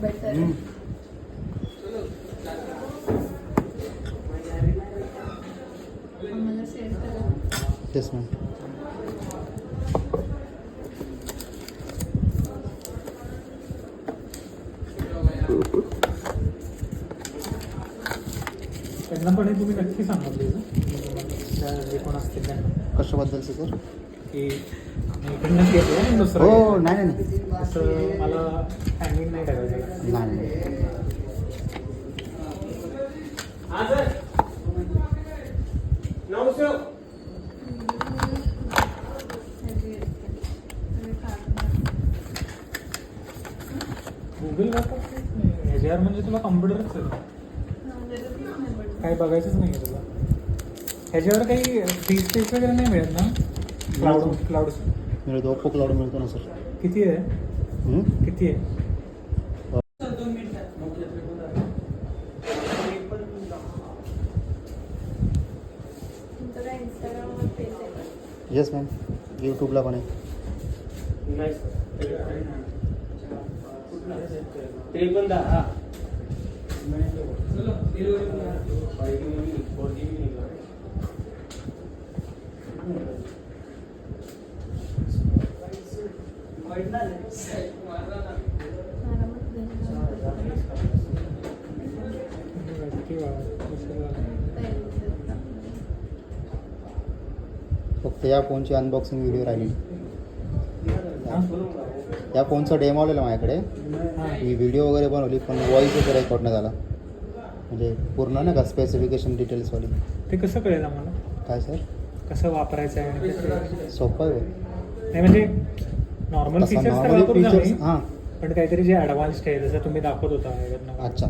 Better. आम्हाला share करा. तेच मॅम. त्यांना पण हे तुम्ही नक्की सांगा प्लीज, जे कोण असतील त्यांना. कशाबद्दलचं सर? की मी इकडनंच घेतो आणि दुसरं हो नाही नाही असं मला हँगिंग नाही करायचं. नाही नाही. गुगल ह्याच्यावर म्हणजे तुला कम्प्युटरच आहे, काही बघायचंच नाही आहे तुला. ह्याच्यावर काही फ्री स्पेस वगैरे नाही मिळत ना? क्लाउड मिळतो. ओप्पो क्लाउड मिळतो ना सर. किती आहे? किती आहे? तुमचं काय इंस्टाग्रामवर पेज आहे का? Yes ma'am. यूट्यूबला पण आहे. ते पण हा फक्त या फोनची अनबॉक्सिंग व्हिडिओ राहिली. या फोनचा डेमो आलेला माझ्याकडे. ही व्हिडिओ वगैरे बनवली पण व्हॉईस वगैरे रेकॉर्ड नाही झाला. म्हणजे पूर्ण नाही का स्पेसिफिकेशन डिटेल्सवाली. ते कसं कळेल आम्हाला? काय सर? कसं वापरायचं आहे आणि कसं? सोपं आहे. नाही म्हणजे नॉर्मल फीचर्स तर वापरू फीचर्स आम्ही, हां. पण काहीतरी जे ॲडव्हान्स्ड आहे जसं तुम्ही दाखवत होता याच्यातनं. अच्छा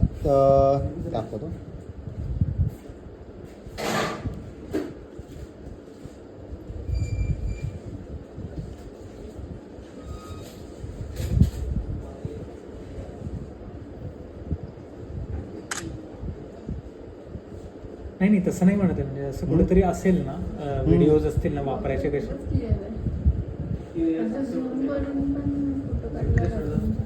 दाखवतो. नाही नाही तसं नाही म्हणत आहे, म्हणजे असं कुठेतरी असेल ना व्हिडिओज असतील ना वापरायचे कसे. क्लिअर आहे. आता झूम करून पण फोटो काढला जातो.